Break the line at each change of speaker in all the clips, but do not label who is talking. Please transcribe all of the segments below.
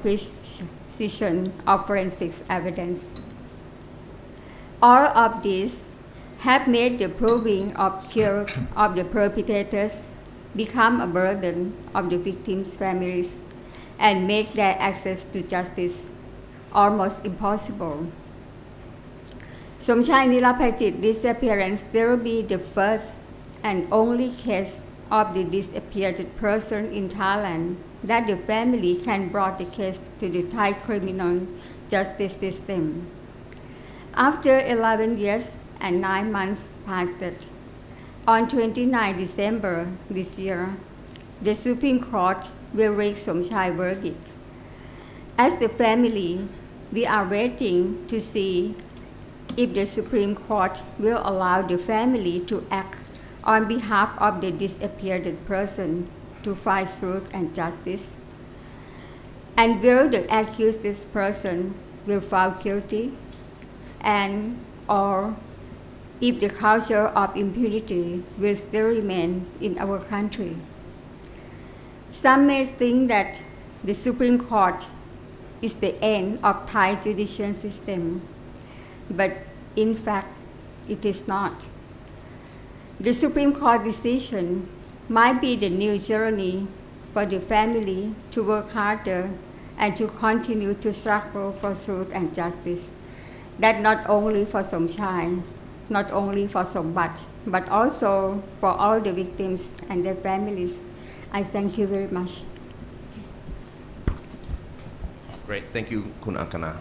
acquisition of forensic evidence. All of these have made the proving of guilt of the perpetrators become a burden of the victims' families and make their access to justice almost impossible. Somchai Nirapajit disappearance will be the first and only case of the disappeared person in Thailand that the family can bring the case to the Thai criminal justice system. After 11 years and 9 months passed, on 29 December this year, the Supreme Court will read Somchai's verdict. As the family, we are waiting to see if the Supreme Court will allow the family to act on behalf of the disappeared person to find truth and justice, and will the accused person will found guilty, and or if the culture of impunity will still remain in our country. Some may think that the Supreme Court is the end of Thai judicial system, but in fact, it is not. The Supreme Court decision might be the new journey for the family to work harder and to continue to struggle for truth and justice. That not only for Somchai, not only for Sombath, but also for all the victims and their families. I thank you very much.
Great, thank you, Kun Akana.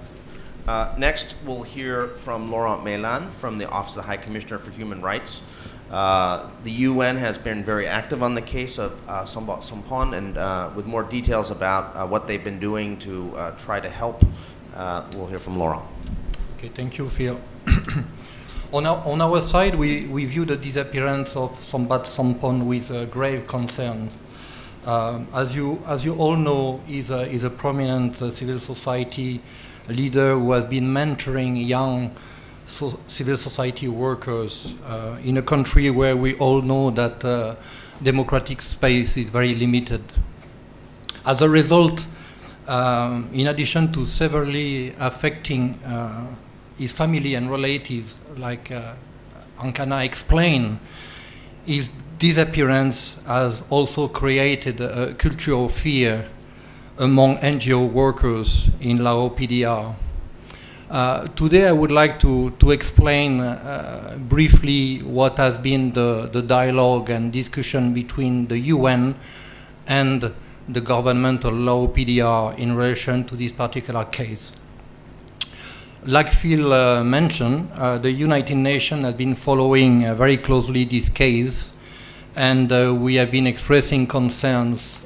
Next, we'll hear from Laurent Melan from the Office of the High Commissioner for Human Rights. The UN has been very active on the case of Sombath Somphone, and with more details about what they've been doing to try to help, we'll hear from Laurent.
Okay, thank you, Phil. On our side, we view the disappearance of Sombath Somphone with grave concern. As you all know, he's a prominent civil society leader who has been mentoring young civil society workers in a country where we all know that democratic space is very limited. As a result, in addition to severely affecting his family and relatives, like Ankana explained, his disappearance has also created a culture of fear among NGO workers in Lao PDR. Today I would like to explain briefly what has been the dialogue and discussion between the UN and the government of Lao PDR in relation to this particular case. Like Phil mentioned, the United Nations has been following very closely this case, and we have been expressing concerns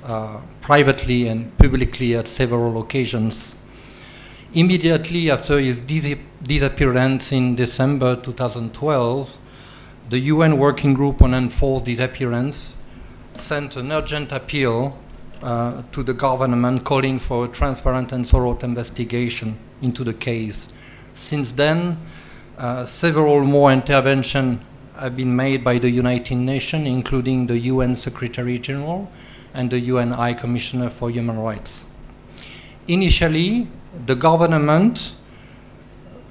privately and publicly at several occasions. Immediately after his disappearance in December 2012, the UN Working Group on Enforced Disappearance sent an urgent appeal to the government calling for a transparent and thorough investigation into the case. Since then, several more interventions have been made by the United Nations, including the UN Secretary General and the UN High Commissioner for Human Rights. Initially, the government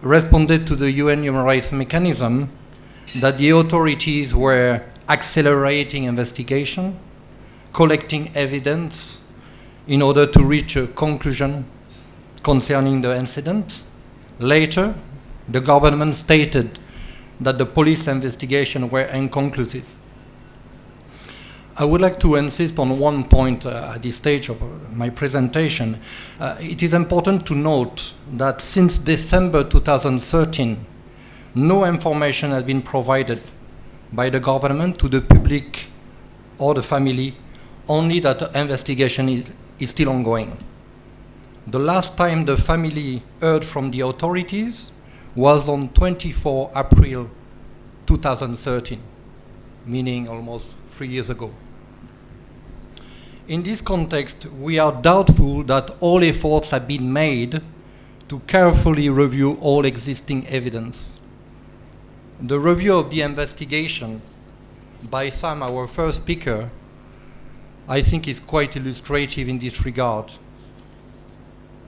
responded to the UN Human Rights Mechanism that the authorities were accelerating investigation, collecting evidence in order to reach a conclusion concerning the incident. Later, the government stated that the police investigations were inconclusive. I would like to insist on one point at this stage of my presentation. It is important to note that since December 2013, no information has been provided by the government to the public or the family, only that the investigation is still ongoing. The last time the family heard from the authorities was on 24 April 2013, meaning almost 3 years ago. In this context, we are doubtful that all efforts have been made to carefully review all existing evidence. The review of the investigation by Sam, our first speaker, I think is quite illustrative in this regard.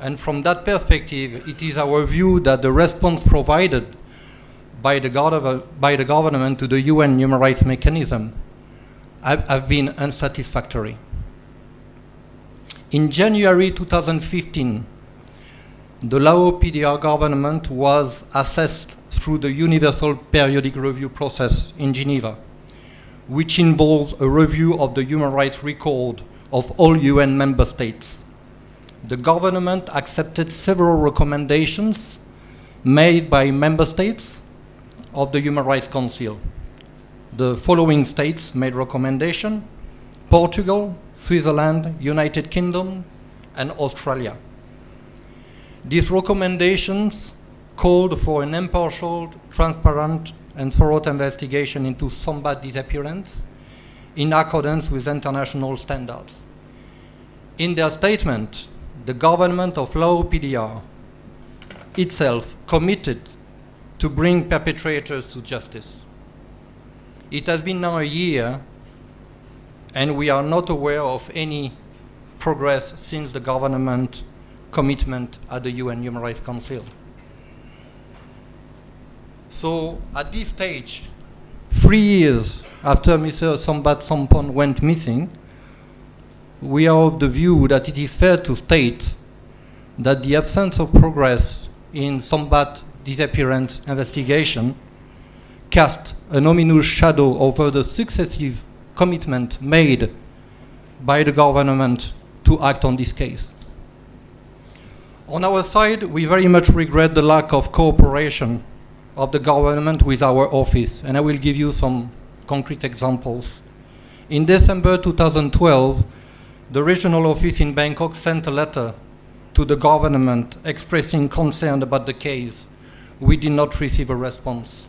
And from that perspective, it is our view that the response provided by the government to the UN human rights mechanism have been unsatisfactory. In January 2015, the Lao PDR government was assessed through the Universal Periodic Review process in Geneva, which involves a review of the human rights record of all UN member states. The government accepted several recommendations made by member states of the Human Rights Council. The following states made recommendation: Portugal, Switzerland, United Kingdom, and Australia. These recommendations called for an impartial, transparent, and thorough investigation into Sombath disappearance in accordance with international standards. In their statement, the government of Lao PDR itself committed to bring perpetrators to justice. It has been now a year, and we are not aware of any progress since the government commitment at the UN Human Rights Council. So at this stage, 3 years after Mr. Sombath Somphone went missing, we are of the view that it is fair to state that the absence of progress in Sombath disappearance investigation cast an ominous shadow over the successive commitment made by the government to act on this case. On our side, we very much regret the lack of cooperation of the government with our office, and I will give you some concrete examples. In December 2012, the regional office in Bangkok sent a letter to the government expressing concern about the case. We did not receive a response.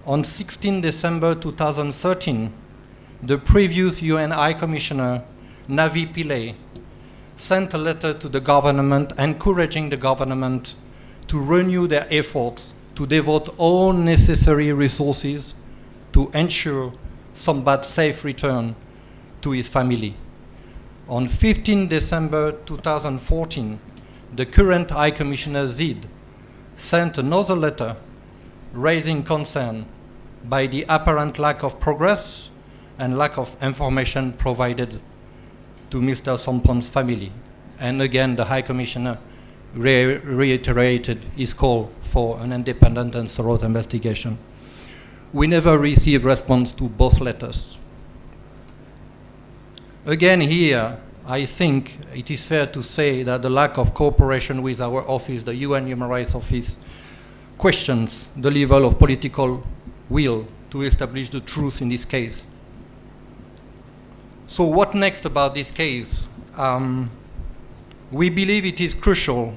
On 16 December 2013, the previous UN High Commissioner, Navi Pillay, sent a letter to the government encouraging the government to renew their efforts to devote all necessary resources to ensure Sombath's safe return to his family. On 15 December 2014, the current High Commissioner Zid sent another letter raising concern by the apparent lack of progress and lack of information provided to Mr. Somphone's family. And again, the High Commissioner reiterated his call for an independent and thorough investigation. We never received response to both letters. Again here, I think it is fair to say that the lack of cooperation with our office, the UN Human Rights Office, questions the level of political will to establish the truth in this case. So what next about this case? We believe it is crucial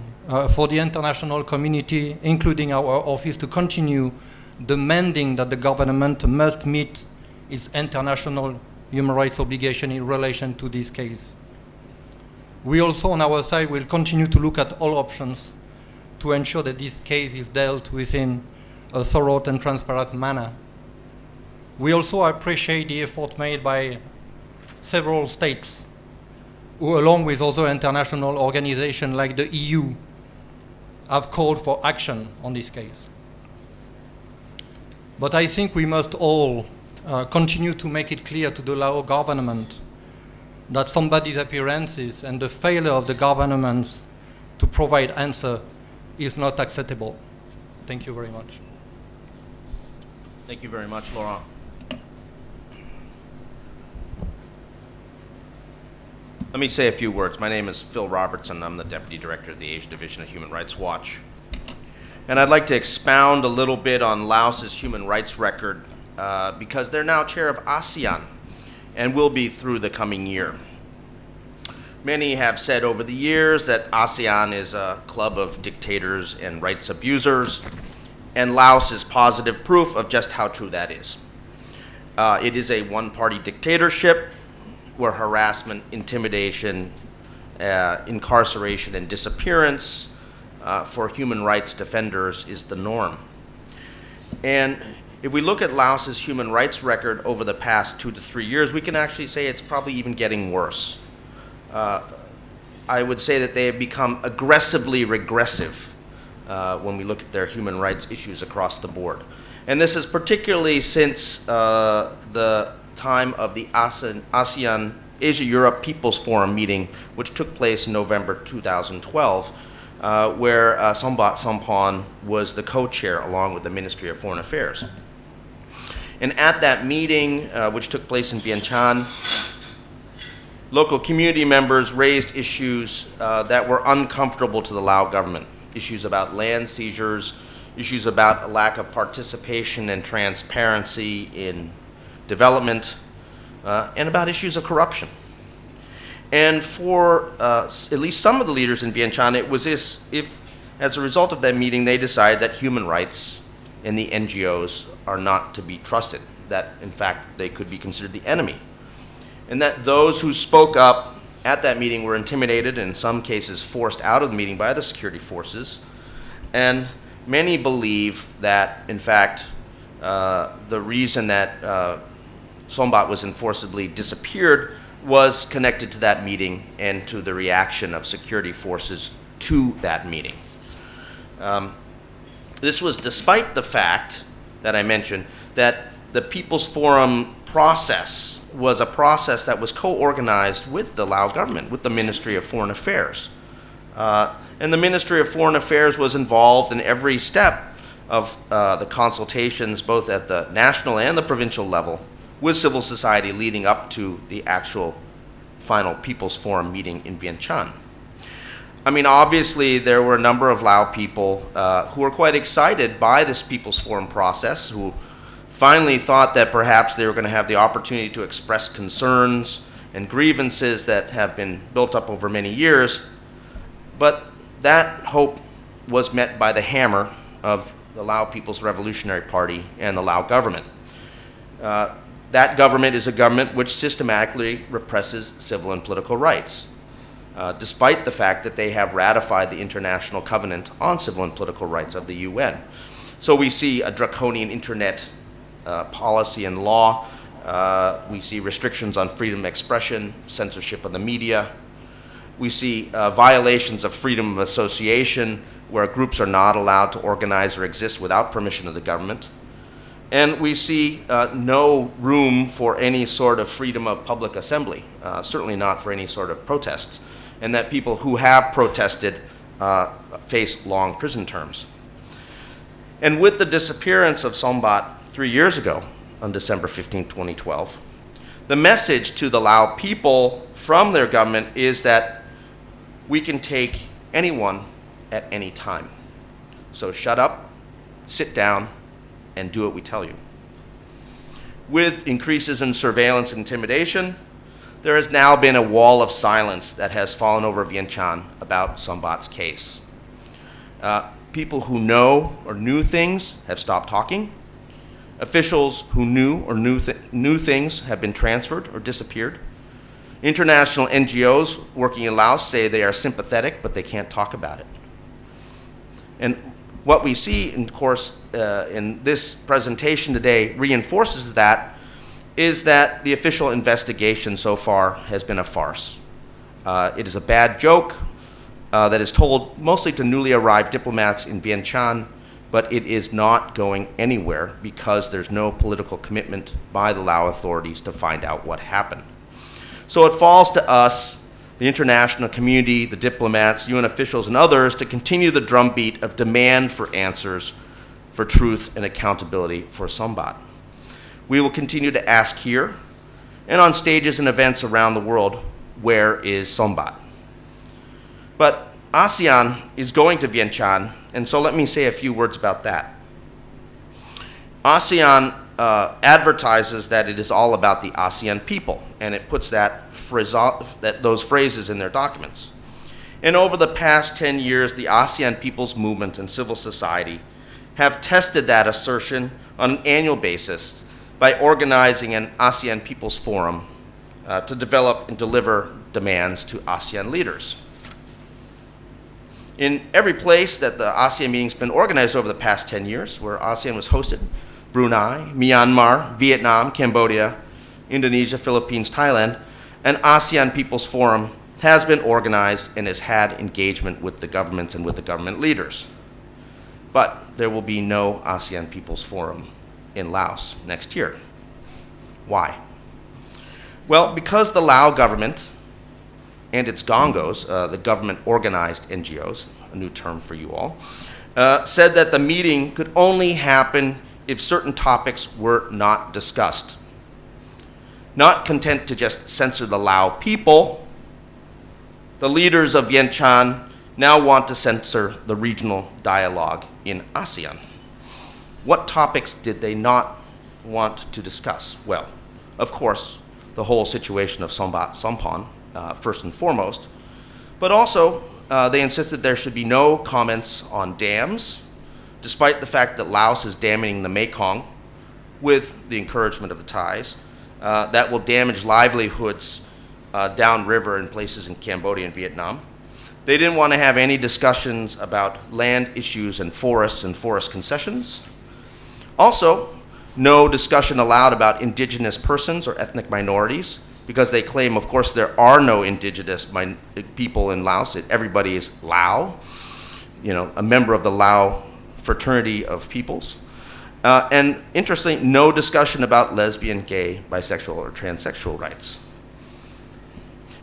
for the international community, including our office, to continue demanding that the government must meet its international human rights obligation in relation to this case. We also, on our side, will continue to look at all options to ensure that this case is dealt with in a thorough and transparent manner. We also appreciate the effort made by several states who, along with other international organizations like the EU, have called for action on this case. But I think we must all continue to make it clear to the Lao government that Sombath disappearances and the failure of the governments to provide answer is not acceptable. Thank you very much.
Thank you very much, Laurent. Let me say a few words. My name is Phil Robertson. I'm the Deputy Director of the Asia Division of Human Rights Watch. And I'd like to expound a little bit on Laos's human rights record because they're now chair of ASEAN and will be through the coming year. Many have said over the years that ASEAN is a club of dictators and rights abusers, and Laos is positive proof of just how true that is. It is a one-party dictatorship where harassment, intimidation, incarceration, and disappearance for human rights defenders is the norm. And if we look at Laos's human rights record over the past 2 to 3 years, we can actually say it's probably even getting worse. I would say that they have become aggressively regressive when we look at their human rights issues across the board. And this is particularly since the time of the ASEAN Asia-Europe People's Forum meeting, which took place in November 2012, where Sombath Somphone was the co-chair along with the Ministry of Foreign Affairs. And at that meeting, which took place in Vientiane, local community members raised issues that were uncomfortable to the Lao government, issues about land seizures, issues about a lack of participation and transparency in development, and about issues of corruption. And for at least some of the leaders in Vientiane, it was if, as a result of that meeting, they decided that human rights and the NGOs are not to be trusted, that in fact they could be considered the enemy, and that those who spoke up at that meeting were intimidated, in some cases forced out of the meeting by the security forces. And many believe that, in fact, the reason that Sombath was enforcibly disappeared was connected to that meeting and to the reaction of security forces to that meeting. This was despite the fact that I mentioned that the People's Forum process was a process that was co-organized with the Lao government, with the Ministry of Foreign Affairs. And the Ministry of Foreign Affairs was involved in every step of the consultations, both at the national and the provincial level, with civil society leading up to the actual final People's Forum meeting in Vientiane. I mean, obviously, there were a number of Lao people who were quite excited by this People's Forum process, who finally thought that perhaps they were going to have the opportunity to express concerns and grievances that have been built up over many years. But that hope was met by the hammer of the Lao People's Revolutionary Party and the Lao government. That government is a government which systematically represses civil and political rights, despite the fact that they have ratified the International Covenant on Civil and Political Rights of the UN. So we see a draconian internet policy and law. We see restrictions on freedom of expression, censorship of the media. We see violations of freedom of association, where groups are not allowed to organize or exist without permission of the government. And we see no room for any sort of freedom of public assembly, certainly not for any sort of protests, and that people who have protested face long prison terms. And with the disappearance of Sombath 3 years ago, on December 15, 2012, the message to the Lao people from their government is that we can take anyone at any time. So shut up, sit down, and do what we tell you. With increases in surveillance and intimidation, there has now been a wall of silence that has fallen over Vientiane about Sombath's case. People who know or knew things have stopped talking. Officials who knew or knew things have been transferred or disappeared. International NGOs working in Laos say they are sympathetic, but they can't talk about it. And what we see, of course, in this presentation today reinforces that, is that the official investigation so far has been a farce. It is a bad joke that is told mostly to newly arrived diplomats in Vientiane, but it is not going anywhere because there's no political commitment by the Lao authorities to find out what happened. So it falls to us, the international community, the diplomats, UN officials, and others to continue the drumbeat of demand for answers, for truth and accountability for Sombath. We will continue to ask here and on stages and events around the world, where is Sombath? But ASEAN is going to Vientiane, and so let me say a few words about that. ASEAN advertises that it is all about the ASEAN people, and it puts those phrases in their documents. And over the past 10 years, the ASEAN People's Movement and civil society have tested that assertion on an annual basis by organizing an ASEAN People's Forum to develop and deliver demands to ASEAN leaders. In every place that the ASEAN meeting's been organized over the past 10 years, where ASEAN was hosted, Brunei, Myanmar, Vietnam, Cambodia, Indonesia, Philippines, Thailand, an ASEAN People's Forum has been organized and has had engagement with the governments and with the government leaders. But there will be no ASEAN People's Forum in Laos next year. Why? Well, because the Lao government and its gongos, the government-organized NGOs, a new term for you all, said that the meeting could only happen if certain topics were not discussed. Not content to just censor the Lao people, the leaders of Vientiane now want to censor the regional dialogue in ASEAN. What topics did they not want to discuss? Well, of course, the whole situation of Sombath Somphone, first and foremost, but also they insisted there should be no comments on dams, despite the fact that Laos is damming the Mekong with the encouragement of the Thais. That will damage livelihoods downriver in places in Cambodia and Vietnam. They didn't want to have any discussions about land issues and forest concessions. Also, no discussion allowed about indigenous persons or ethnic minorities, because they claim, of course, there are no indigenous people in Laos. Everybody is Lao, a member of the Lao fraternity of peoples. And interestingly, no discussion about lesbian, gay, bisexual, or transsexual rights.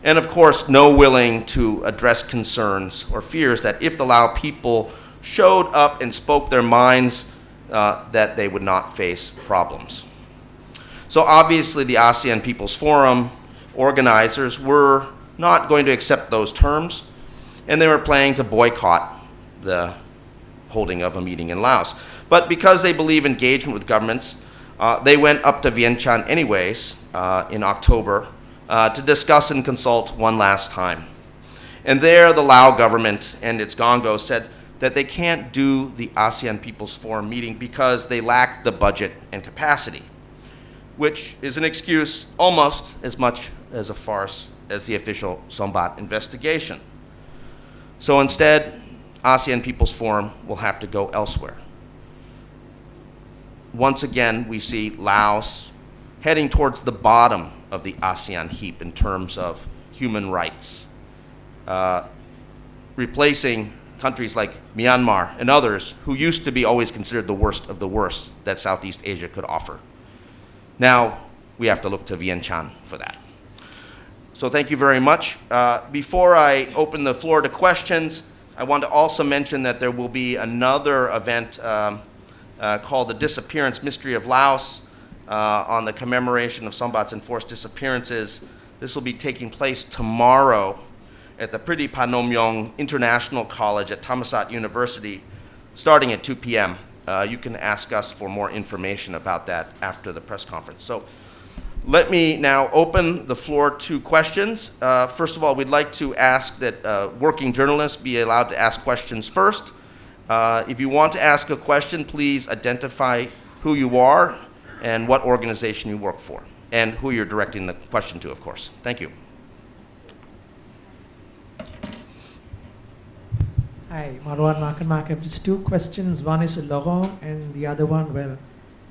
And of course, no willing to address concerns or fears that if the Lao people showed up and spoke their minds, that they would not face problems. So obviously the ASEAN People's Forum organizers were not going to accept those terms, and they were planning to boycott the holding of a meeting in Laos. But because they believe engagement with governments, they went up to Vientiane anyways in October to discuss and consult one last time. And there the Lao government and its gongo said that they can't do the ASEAN People's Forum meeting because they lack the budget and capacity, which is an excuse almost as much as a farce as the official Sombath investigation. So instead, ASEAN People's Forum will have to go elsewhere. Once again, we see Laos heading towards the bottom of the ASEAN heap in terms of human rights, replacing countries like Myanmar and others who used to be always considered the worst of the worst that Southeast Asia could offer. Now we have to look to Vientiane for that. So thank you very much. Before I open the floor to questions, I want to also mention that there will be another event called the Disappearance Mystery of Laos on the commemoration of Sombath's enforced disappearances. This will be taking place tomorrow at the Priti Panomyong International College at Thammasat University, starting at 2 p.m. You can ask us for more information about that after the press conference. So let me now open the floor to questions. First of all, we'd like to ask that working journalists be allowed to ask questions first. If you want to ask a question, please identify who you are and what organization you work for, and who you're directing the question to, of course. Thank you.
Hi, Marwan Mark. I have just two questions. One is to Laurent, and the other one, well,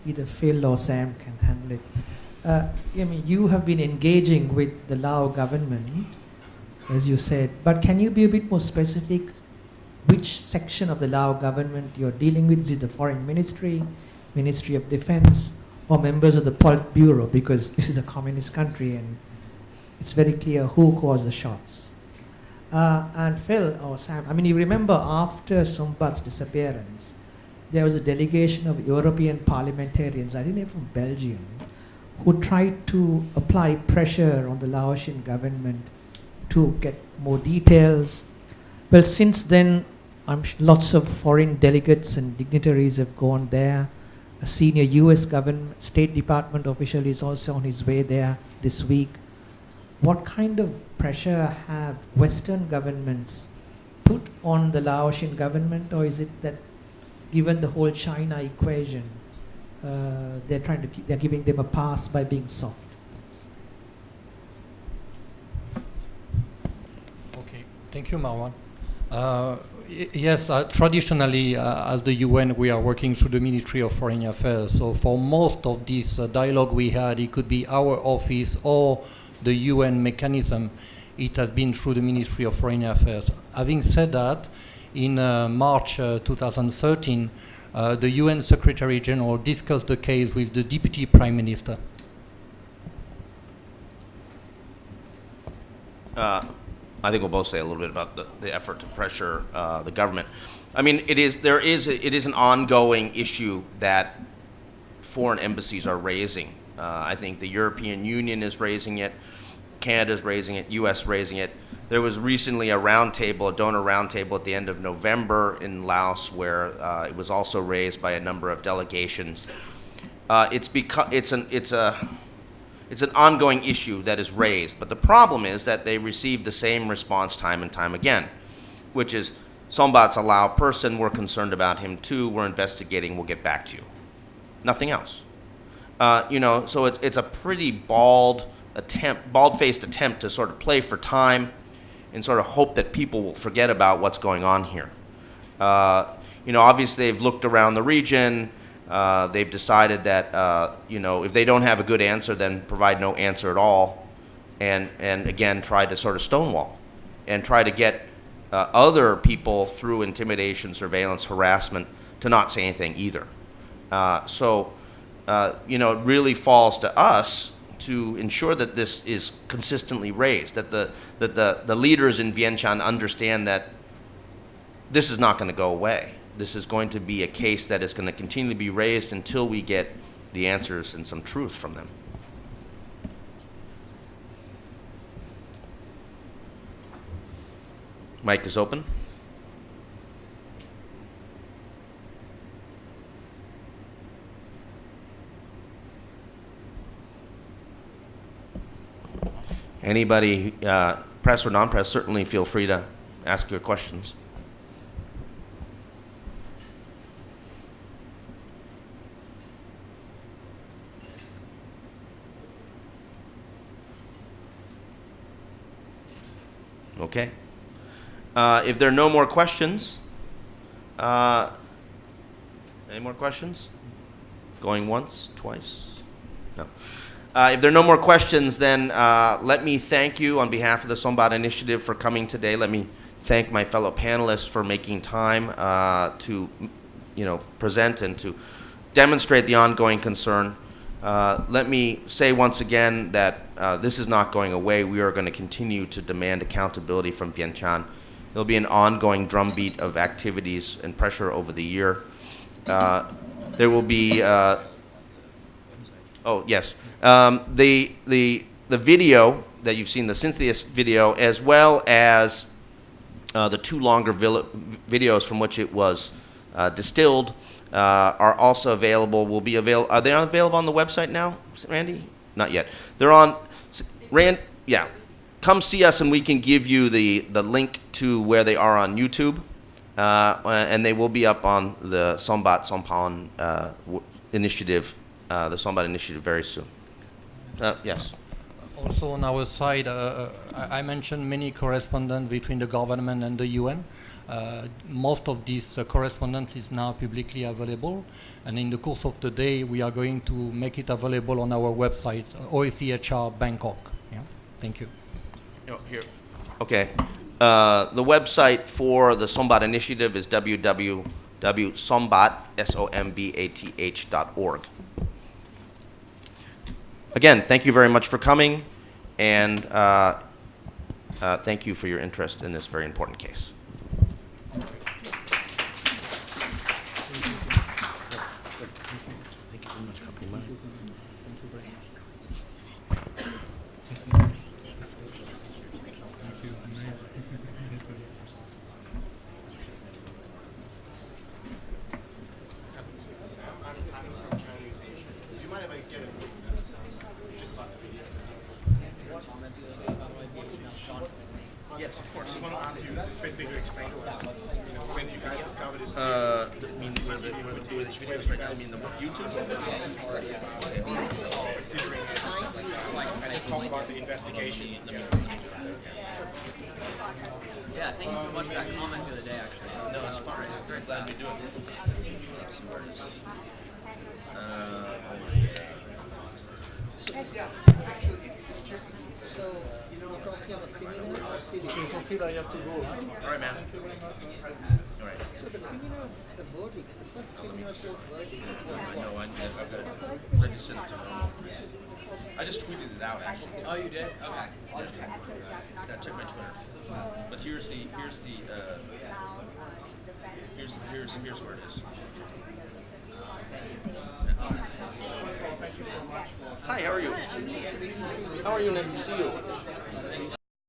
either Phil or Sam can handle it. You have been engaging with the Lao government, as you said, but can you be a bit more specific which section of the Lao government you're dealing with? Is it the Foreign Ministry, Ministry of Defense, or members of the Politburo? Because this is a communist country and it's very clear who calls the shots. And Phil or Sam, you remember after Sombath's disappearance, there was a delegation of European parliamentarians, I think they're from Belgium, who tried to apply pressure on the Laotian government to get more details. Well, since then, lots of foreign delegates and dignitaries have gone there. A senior US government, State Department official is also on his way there this week. What kind of pressure have Western governments put on the Laotian government, or is it that given the whole China equation, they're giving them a pass by being soft?
Okay, thank you, Marwan. Yes, traditionally, as the UN, we are working through the Ministry of Foreign Affairs. So for most of this dialogue we had, it could be our office or the UN mechanism. it has been through the Ministry of Foreign Affairs. Having said that, in March 2013, the UN Secretary General discussed the case with the Deputy Prime Minister.
I think we'll both say a little bit about the effort to pressure the government. I mean, it is an ongoing issue that foreign embassies are raising. I think the European Union is raising it, Canada's raising it, U.S. raising it. There was recently a roundtable, a donor roundtable at the end of November in Laos, where it was also raised by a number of delegations. It's an ongoing issue that is raised, but the problem is that they receive the same response time and time again, which is, Sombath's a Lao person, we're concerned about him too, we're investigating, we'll get back to you. Nothing else. So it's a pretty bald-faced attempt to sort of play for time and sort of hope that people will forget about what's going on here. Obviously they've looked around the region. They've decided that, if they don't have a good answer, then provide no answer at all, and again, try to sort of stonewall and try to get other people through intimidation, surveillance, harassment to not say anything either. It really falls to us to ensure that this is consistently raised, that the leaders in Vientiane understand that this is not going to go away. This is going to be a case that is going to continue to be raised until we get the answers and some truth from them. Mic is open. Anybody, press or non-press, certainly feel free to ask your questions. Okay. If there are no more questions, any more questions? Going once, twice? No. If there are no more questions, then let me thank you on behalf of the Sombath Initiative for coming today. Let me thank my fellow panelists for making time to present and to demonstrate the ongoing concern. Let me say once again that this is not going away. We are going to continue to demand accountability from Vientiane. There'll be an ongoing drumbeat of activities and pressure over the year. There will be, the video that you've seen, the Cynthia's video, as well as the two longer videos from which it was distilled, are also available. Are they available on the website now, Randy? Not yet. They're on. Yeah. Come see us, and we can give you the link to where they are on YouTube, and they will be up on the Sombath Somphone initiative, the Sombath initiative, very soon. Yes.
Also on our side, I mentioned many correspondence between the government and the UN. Most of this correspondence is now publicly available, and in the course of the day, we are going to make it available on our website, OECHR Bangkok. Yeah. Thank you.
Here. Okay. The website for the Sombath Initiative is www.sombath.org. Again, thank you very much for coming, and thank you for your interest in this very important case.
Yes, of course. I just want to ask you, just basically to explain to us, when you guys discovered this
YouTube?
And just talk about the investigation.
Yeah, thank you so much for that comment the other day, actually.
No, it's fine. I'm very glad we do it.
So, you're talking about criminal or civil?
All right, man. All right.
So the criminal, the verdict, the first criminal court verdict was
I
what?
know, I've got it registered to normal. I just tweeted it out, actually.
Oh, you did? Okay.
Yeah, check my Twitter. But here's where it is. Hi, how are you? How are you? Nice to see you.